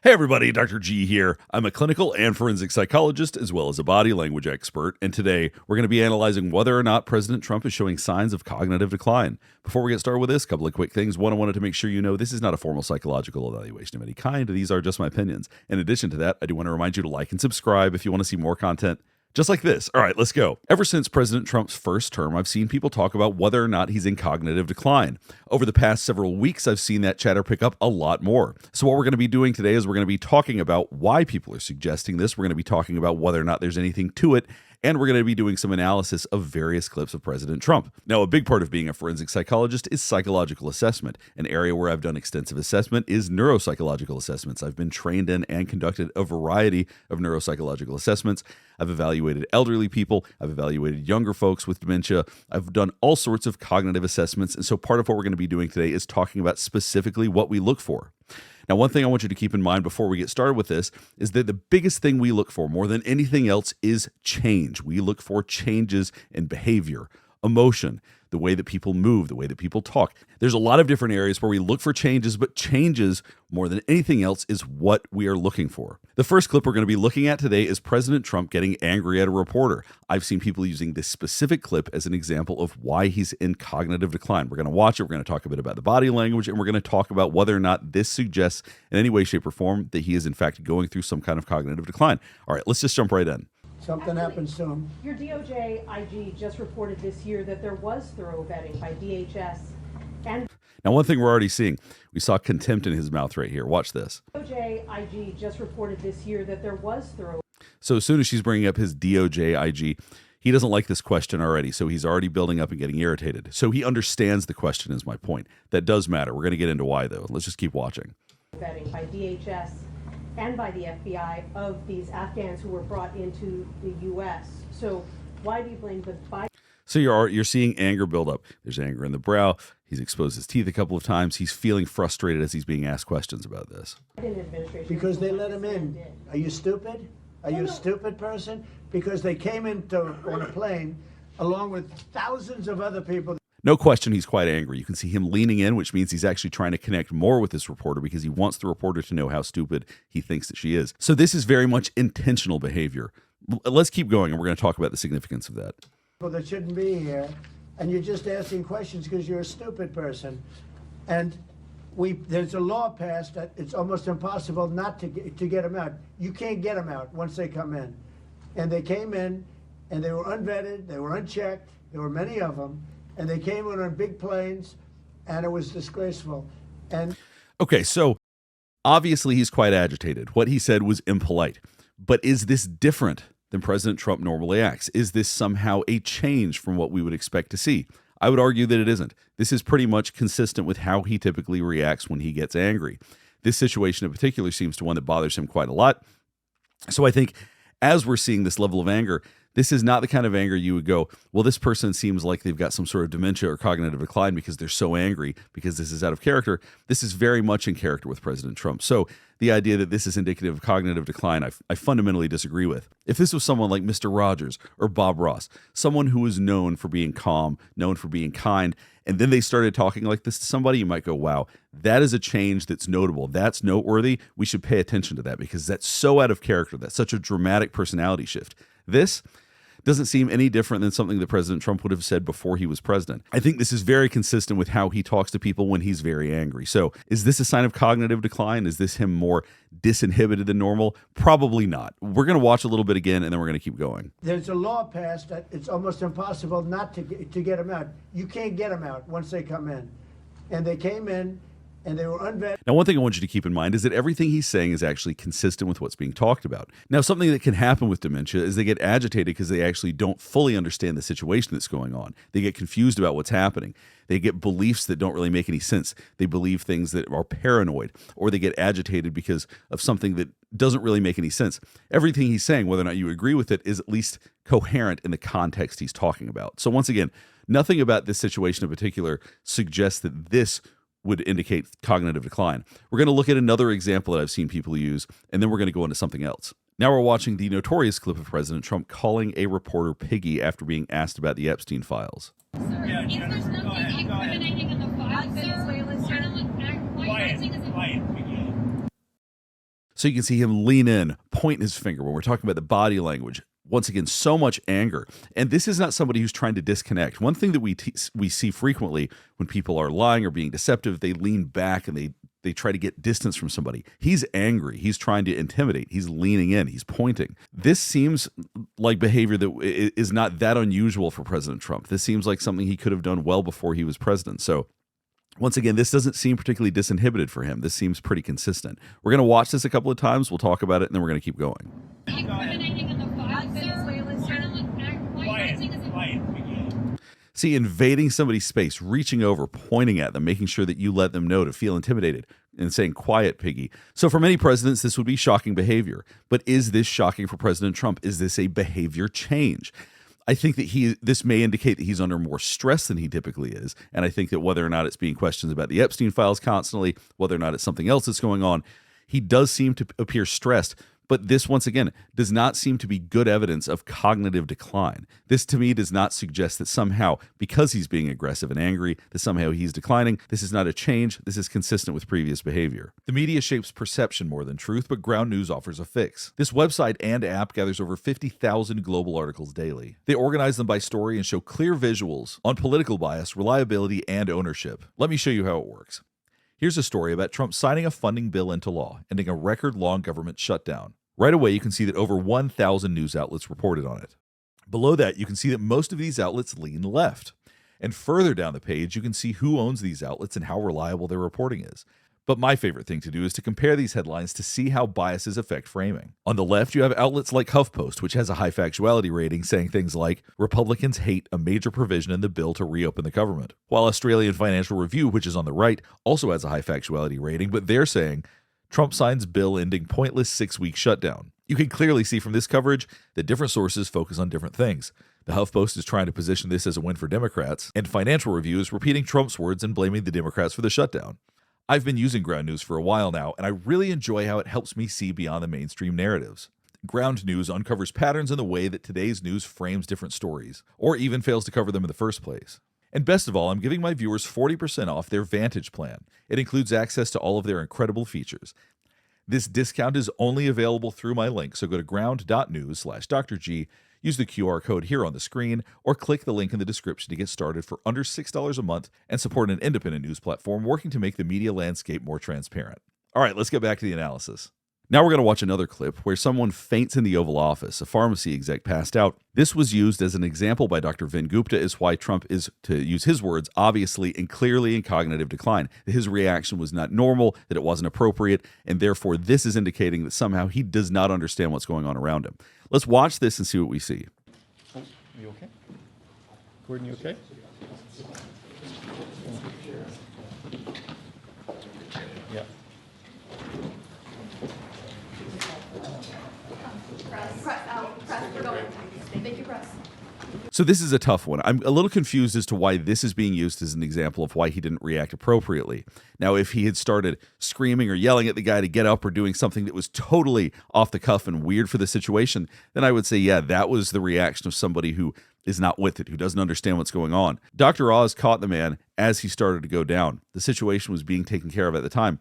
Hey everybody, Dr. G here. I'm a clinical and forensic psychologist as well as a body language expert, and today we're going to be analyzing whether or not President Trump is showing signs of cognitive decline. Before we get started with this, a couple of quick things. One, I wanted to make sure you know this is not a formal psychological evaluation of any kind. These are just my opinions. In addition to that, I do want to remind you to like and subscribe if you want to see more content just like this. All right, let's go. Ever since President Trump's first term, I've seen people talk about whether or not he's in cognitive decline. Over the past several weeks, I've seen that chatter pick up a lot more. So what we're going to be doing today is we're going to be talking about why people are suggesting this. We're going to be talking about whether or not there's anything to it. And we're going to be doing some analysis of various clips of President Trump. Now, a big part of being a forensic psychologist is psychological assessment. An area where I've done extensive assessment is neuropsychological assessments. I've been trained in and conducted a variety of neuropsychological assessments. I've evaluated elderly people. I've evaluated younger folks with dementia. I've done all sorts of cognitive assessments. And so part of what we're going to be doing today is talking about specifically what we look for. Now, one thing I want you to keep in mind before we get started with this is that the biggest thing we look for more than anything else is change. We look for changes in behavior, emotion, the way that people move, the way that people talk. There's a lot of different areas where we look for changes, but changes more than anything else is what we are looking for. The first clip we're going to be looking at today is President Trump getting angry at a reporter. I've seen people using this specific clip as an example of why he's in cognitive decline. We're going to watch it. We're going to talk a bit about the body language, and we're going to talk about whether or not this suggests in any way, shape, or form that he is in fact going through some kind of cognitive decline. All right, let's just jump right in. Something happens to him. Your DOJ IG just reported this year that there was thorough vetting by DHS and Now, one thing we're already seeing, we saw contempt in his mouth right here. Watch this. DOJ IG just reported this year that there was thorough. So as soon as she's bringing up his DOJ IG, he doesn't like this question already, so he's already building up and getting irritated. So he understands the question is my point. That does matter. We're going to get into why, though. Let's just keep watching. Vetting by DHS and by the FBI of these Afghans who were brought into the U.S. So why do you blame the Biden? So you're seeing anger build up. There's anger in the brow. He's exposed his teeth a couple of times. He's feeling frustrated as he's being asked questions about this. Administration Because they let him in. Are you stupid? Are you a stupid person? Because they came on a plane along with thousands of other people. No question, he's quite angry. You can see him leaning in, which means he's actually trying to connect more with this reporter because he wants the reporter to know how stupid he thinks that she is. So this is very much intentional behavior. Let's keep going, and we're going to talk about the significance of that. People that shouldn't be here, and you're just asking questions because you're a stupid person. And there's a law passed that it's almost impossible not to get them out. You can't get them out once they come in. And they came in, and they were unvetted, they were unchecked, there were many of them. And they came in on big planes, and it was disgraceful. And okay, so obviously he's quite agitated. What he said was impolite. But is this different than President Trump normally acts? Is this somehow a change from what we would expect to see? I would argue that it isn't. This is pretty much consistent with how he typically reacts when he gets angry. This situation in particular seems to one that bothers him quite a lot. So I think as we're seeing this level of anger, this is not the kind of anger you would go, well, this person seems like they've got some sort of dementia or cognitive decline because they're so angry because this is out of character. This is very much in character with President Trump. So the idea that this is indicative of cognitive decline, I fundamentally disagree with. If this was someone like Mr. Rogers or Bob Ross, someone who was known for being calm, known for being kind, and then they started talking like this to somebody, you might go, wow, that is a change that's notable. That's noteworthy. We should pay attention to that because that's so out of character. That's such a dramatic personality shift. This doesn't seem any different than something that President Trump would have said before he was president. I think this is very consistent with how he talks to people when he's very angry. So is this a sign of cognitive decline? Is this him more disinhibited than normal? Probably not. We're going to watch a little bit again, and then we're going to keep going. there's a law passed that it's almost impossible not to get them out. You can't get them out once they come in. And they came in, and they were unvetted. Now, one thing I want you to keep in mind is that everything he's saying is actually consistent with what's being talked about. Now, something that can happen with dementia is they get agitated because they actually don't fully understand the situation that's going on. They get confused about what's happening. They get beliefs that don't really make any sense. They believe things that are paranoid, or they get agitated because of something that doesn't really make any sense. Everything he's saying, whether or not you agree with it, is at least coherent in the context he's talking about. So once again, nothing about this situation in particular suggests that this would indicate cognitive decline. We're going to look at another example that I've seen people use, and then we're going to go into something else. Now we're watching the notorious clip of President Trump calling a reporter piggy after being asked about the Epstein files. Sir, if there's nothing incriminating in the files, sir, why not act? Why are you acting as a... So you can see him lean in, point his finger when we're talking about the body language. Once again, so much anger. And this is not somebody who's trying to disconnect. One thing that we see frequently when people are lying or being deceptive, they lean back and they try to get distance from somebody. He's angry. He's trying to intimidate. He's leaning in. He's pointing. This seems like behavior that is not that unusual for President Trump. This seems like something he could have done well before he was president. So once again, this doesn't seem particularly disinhibited for him. This seems pretty consistent. We're going to watch this a couple of times. We'll talk about it, and then we're going to keep going. Incriminating in the file, See, invading somebody's space, reaching over, pointing at them, making sure that you let them know to feel intimidated, and saying, quiet, piggy. So for many presidents, this would be shocking behavior. But is this shocking for President Trump? Is this a behavior change? I think that this may indicate that he's under more stress than he typically is. And I think that whether or not it's being questions about the Epstein files constantly, whether or not it's something else that's going on, he does seem to appear stressed. But this, once again, does not seem to be good evidence of cognitive decline. This, to me, does not suggest that somehow, because he's being aggressive and angry, that somehow he's declining. This is not a change. This is consistent with previous behavior. The media shapes perception more than truth, but Ground News offers a fix. This website and app gathers over 50,000 global articles daily. They organize them by story and show clear visuals on political bias, reliability, and ownership. Let me show you how it works. Here's a story about Trump signing a funding bill into law, ending a record-long government shutdown. Right away, you can see that over 1,000 news outlets reported on it. Below that, you can see that most of these outlets lean left. And further down the page, you can see who owns these outlets and how reliable their reporting is. But my favorite thing to do is to compare these headlines to see how biases affect framing. On the left, you have outlets like HuffPost, which has a high factuality rating, saying things like, Republicans hate a major provision in the bill to reopen the government. While Australian Financial Review, which is on the right, also has a high factuality rating, but they're saying, Trump signs bill ending pointless 6-week shutdown. You can clearly see from this coverage that different sources focus on different things. The HuffPost is trying to position this as a win for Democrats, and Financial Review is repeating Trump's words and blaming the Democrats for the shutdown. I've been using Ground News for a while now, and I really enjoy how it helps me see beyond the mainstream narratives. Ground News uncovers patterns in the way that today's news frames different stories, or even fails to cover them in the first place. And best of all, I'm giving my viewers 40% off their Vantage plan. It includes access to all of their incredible features. This discount is only available through my link, so go to ground.news/Dr. G, use the QR code here on the screen, or click the link in the description to get started for under $6 a month and support an independent news platform working to make the media landscape more transparent. All right, let's get back to the analysis. Now we're going to watch another clip where someone faints in the Oval Office. A pharmacy exec passed out. This was used as an example by Dr. Vin Gupta as why Trump is, to use his words, obviously and clearly in cognitive decline. His reaction was not normal, that it wasn't appropriate, and therefore this is indicating that somehow he does not understand what's going on around him. Let's watch this and see what we see. Oh, you okay? Gordon, you okay? Yeah. Press out. Press. We're going. Make you press. So this is a tough one. I'm a little confused as to why this is being used as an example of why he didn't react appropriately. Now, if he had started screaming or yelling at the guy to get up or doing something that was totally off the cuff and weird for the situation, then I would say, yeah, that was the reaction of somebody who is not with it, who doesn't understand what's going on. Dr. Oz caught the man as he started to go down. The situation was being taken care of at the time.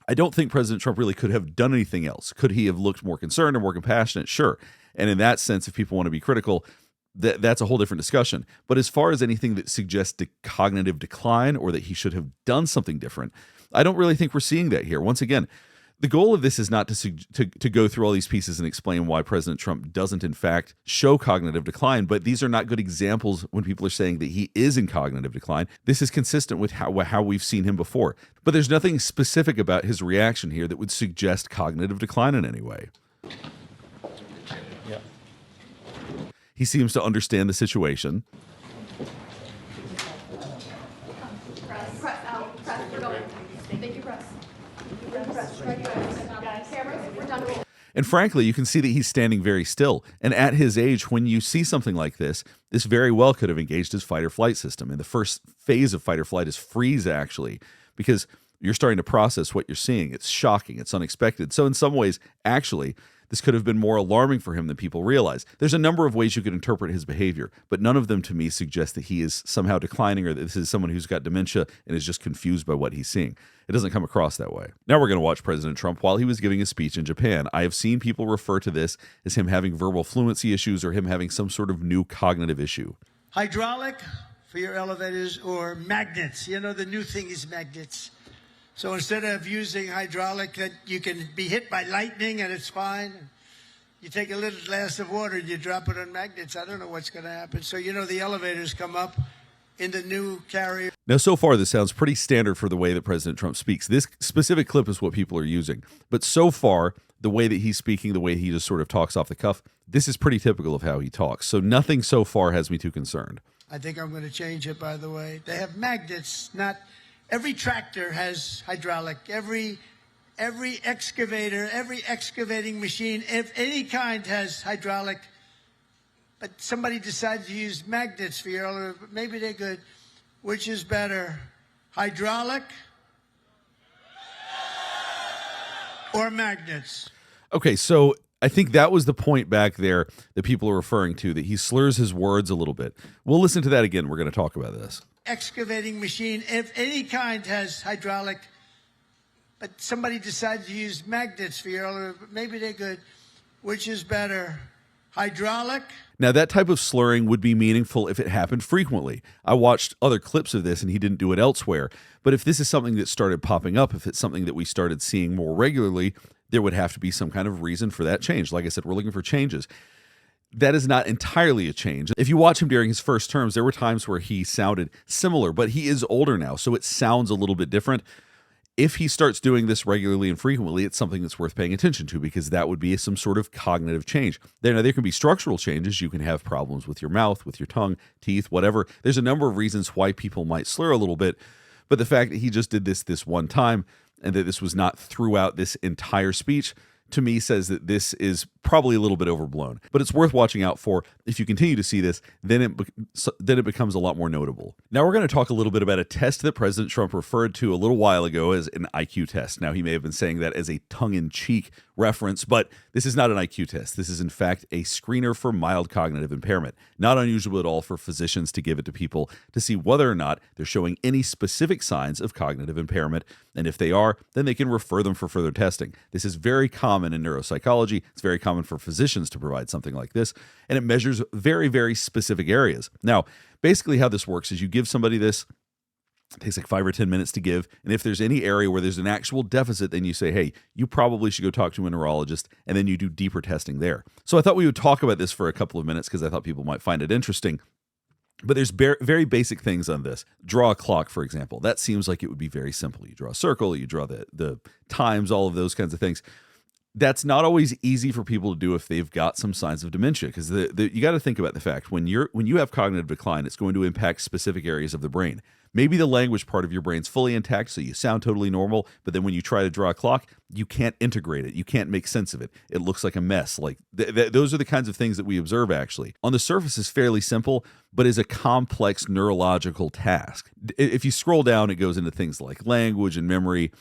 I don't think President Trump really could have done anything else. Could he have looked more concerned or more compassionate? Sure. And in that sense, if people want to be critical, that's a whole different discussion. But as far as anything that suggests cognitive decline or that he should have done something different, I don't really think we're seeing that here. Once again, the goal of this is not to go through all these pieces and explain why President Trump doesn't, in fact, show cognitive decline. But these are not good examples when people are saying that he is in cognitive decline. This is consistent with how we've seen him before. But there's nothing specific about his reaction here that would suggest cognitive decline in any way. Yeah. He seems to understand the situation. Press out. Press. We're going. Make you press. Press. Right. Cameras. We're done. And frankly, you can see that he's standing very still. And at his age, when you see something like this very well could have engaged his fight or flight system. And the first phase of fight or flight is freeze, actually, because you're starting to process what you're seeing. It's shocking. It's unexpected. So in some ways, actually, This could have been more alarming for him than people realize. There's a number of ways you could interpret his behavior, but none of them to me suggest that he is somehow declining or that this is someone who's got dementia and is just confused by what he's seeing. It doesn't come across that way. Now we're going to watch President Trump while he was giving a speech in Japan. I have seen people refer to this as him having verbal fluency issues or him having some sort of new cognitive issue. Hydraulic for your elevators or magnets. You know, the new thing is magnets. So instead of using hydraulic that you can be hit by lightning and it's fine, you take a little glass of water and you drop it on magnets. I don't know what's going to happen. So, you know, the elevators come up in the new carrier. Now, so far, this sounds pretty standard for the way that President Trump speaks. This specific clip is what people are using. But so far, the way that he's speaking, the way he just sort of talks off the cuff, this is pretty typical of how he talks. So nothing so far has me too concerned. I think I'm going to change it, by the way. They have magnets, not... Every tractor has hydraulic. Every excavator, every excavating machine of any kind has hydraulic. But somebody decided to use magnets for your elevator. Maybe they're good. Which is better, hydraulic or magnets? Okay, so I think that was the point back there that people are referring to, that he slurs his words a little bit. We'll listen to that again. We're going to talk about this. Excavating machine of any kind has hydraulic. But somebody decided to use magnets for your elevator. Maybe they're good. Which is better, hydraulic? Now, that type of slurring would be meaningful if it happened frequently. I watched other clips of this, and he didn't do it elsewhere. But if this is something that started popping up, if it's something that we started seeing more regularly, there would have to be some kind of reason for that change. Like I said, we're looking for changes. That is not entirely a change. If you watch him during his first terms, there were times where he sounded similar, but he is older now, so it sounds a little bit different. If he starts doing this regularly and frequently, it's something that's worth paying attention to, because that would be some sort of cognitive change. Now, there can be structural changes. You can have problems with your mouth, with your tongue, teeth, whatever. There's a number of reasons why people might slur a little bit, but the fact that he just did this one time and that this was not throughout this entire speech, to me, says that this is probably a little bit overblown. But it's worth watching out for. If you continue to see this, then it becomes a lot more notable. Now we're going to talk a little bit about a test that President Trump referred to a little while ago as an IQ test. Now, he may have been saying that as a tongue-in-cheek reference, but this is not an IQ test. This is, in fact, a screener for mild cognitive impairment. Not unusual at all for physicians to give it to people to see whether or not they're showing any specific signs of cognitive impairment. And if they are, then they can refer them for further testing. This is very common in neuropsychology. It's very common for physicians to provide something like this, and it measures very, very specific areas. Now, basically how this works is you give somebody this. It takes like 5 or 10 minutes to give. And if there's any area where there's an actual deficit, then you say, hey, you probably should go talk to a neurologist, and then you do deeper testing there. So I thought we would talk about this for a couple of minutes because I thought people might find it interesting. But there's very basic things on this. Draw a clock, for example. That seems like it would be very simple. You draw a circle, you draw the times, all of those kinds of things. That's not always easy for people to do if they've got some signs of dementia, because you got to think about the fact when you have cognitive decline, it's going to impact specific areas of the brain. Maybe the language part of your brain's fully intact, so you sound totally normal, but then when you try to draw a clock, you can't integrate it. You can't make sense of it. It looks like a mess. Like those are the kinds of things that we observe, actually. On the surface, is fairly simple, but is a complex neurological task. If you scroll down, it goes into things like language and memory.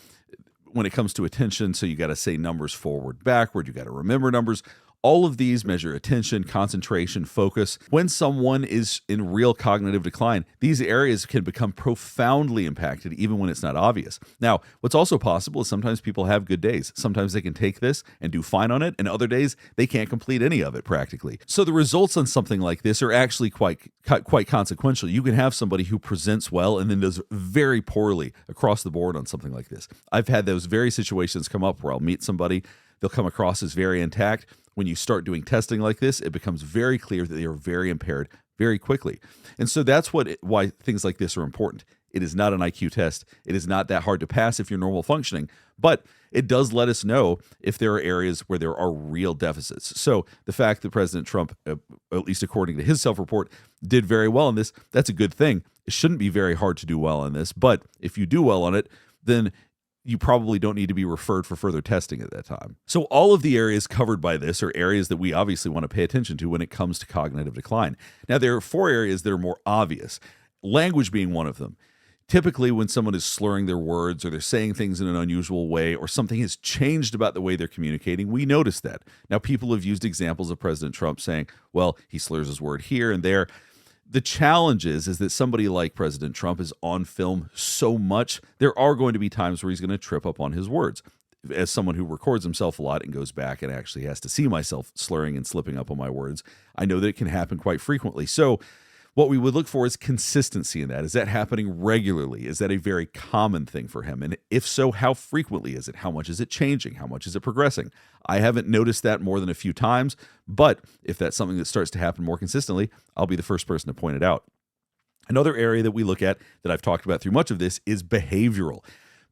When it comes to attention, so you got to say numbers forward, backward, you got to remember numbers. All of these measure attention, concentration, focus. When someone is in real cognitive decline, these areas can become profoundly impacted even when it's not obvious. Now, what's also possible is sometimes people have good days. Sometimes they can take this and do fine on it, and other days they can't complete any of it practically. So the results on something like this are actually quite consequential. You can have somebody who presents well and then does very poorly across the board on something like this. I've had those very situations come up where I'll meet somebody, they'll come across as very intact. When you start doing testing like this, it becomes very clear that they are very impaired very quickly. And so that's why things like this are important. It is not an IQ test. It is not that hard to pass if you're normal functioning, but it does let us know if there are areas where there are real deficits. So the fact that President Trump, at least according to his self-report, did very well in this, that's a good thing. It shouldn't be very hard to do well in this, but if you do well on it, then you probably don't need to be referred for further testing at that time. So all of the areas covered by this are areas that we obviously want to pay attention to when it comes to cognitive decline. Now, there are 4 areas that are more obvious, language being one of them. Typically, when someone is slurring their words or they're saying things in an unusual way or something has changed about the way they're communicating, we notice that. Now, people have used examples of President Trump saying, well, he slurs his word here and there. The challenge is that somebody like President Trump is on film so much, there are going to be times where he's going to trip up on his words. As someone who records himself a lot and goes back and actually has to see myself slurring and slipping up on my words, I know that it can happen quite frequently. So what we would look for is consistency in that. Is that happening regularly? Is that a very common thing for him? And if so, how frequently is it? How much is it changing? How much is it progressing? I haven't noticed that more than a few times, but if that's something that starts to happen more consistently, I'll be the first person to point it out. Another area that we look at that I've talked about through much of this is behavioral.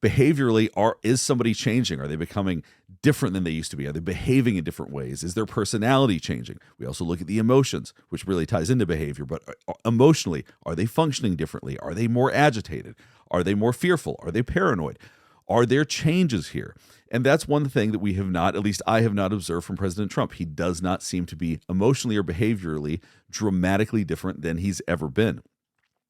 Behaviorally, is somebody changing? Are they becoming different than they used to be? Are they behaving in different ways? Is their personality changing? We also look at the emotions, which really ties into behavior, but emotionally, are they functioning differently? Are they more agitated? Are they more fearful? Are they paranoid? Are there changes here? And that's one thing that we have not, at least I have not observed from President Trump. He does not seem to be emotionally or behaviorally dramatically different than he's ever been.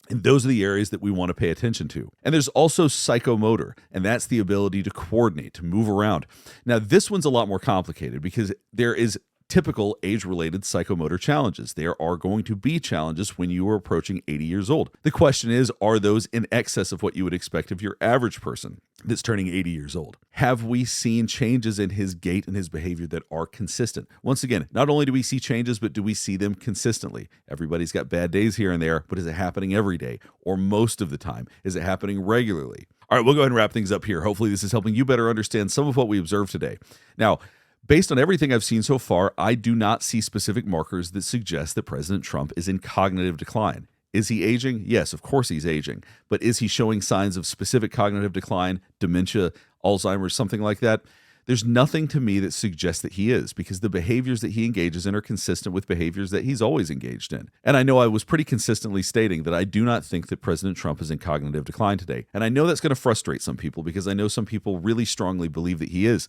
And those are the areas that we want to pay attention to. And there's also psychomotor, and that's the ability to coordinate, to move around. Now, this one's a lot more complicated because there is typical age-related psychomotor challenges. There are going to be challenges when you are approaching 80 years old. The question is, are those in excess of what you would expect of your average person that's turning 80 years old? Have we seen changes in his gait and his behavior that are consistent? Once again, not only do we see changes, but do we see them consistently? Everybody's got bad days here and there, but is it happening every day or most of the time? Is it happening regularly? All right, we'll go ahead and wrap things up here. Hopefully this is helping you better understand some of what we observed today. Now, based on everything I've seen so far, I do not see specific markers that suggest that President Trump is in cognitive decline. Is he aging? Yes, of course he's aging. But is he showing signs of specific cognitive decline, dementia, Alzheimer's, something like that? There's nothing to me that suggests that he is, because the behaviors that he engages in are consistent with behaviors that he's always engaged in. And I know I was pretty consistently stating that I do not think that President Trump is in cognitive decline today. And I know that's going to frustrate some people because I know some people really strongly believe that he is.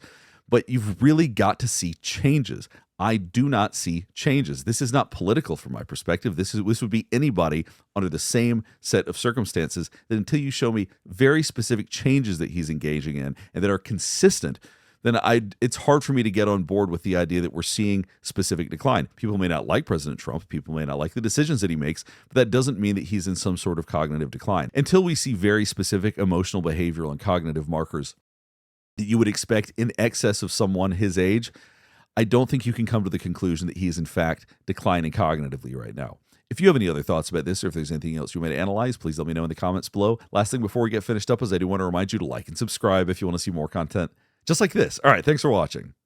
But you've really got to see changes. I do not see changes. This is not political from my perspective. This would be anybody under the same set of circumstances, that until you show me very specific changes that he's engaging in and that are consistent, then it's hard for me to get on board with the idea that we're seeing specific decline. People may not like President Trump. People may not like the decisions that he makes, but that doesn't mean that he's in some sort of cognitive decline. Until we see very specific emotional, behavioral, and cognitive markers that you would expect in excess of someone his age, I don't think you can come to the conclusion that he is in fact declining cognitively right now. If you have any other thoughts about this, or if there's anything else you want to analyze, please let me know in the comments below. Last thing before we get finished up is I do want to remind you to like and subscribe if you want to see more content just like this. All right, thanks for watching.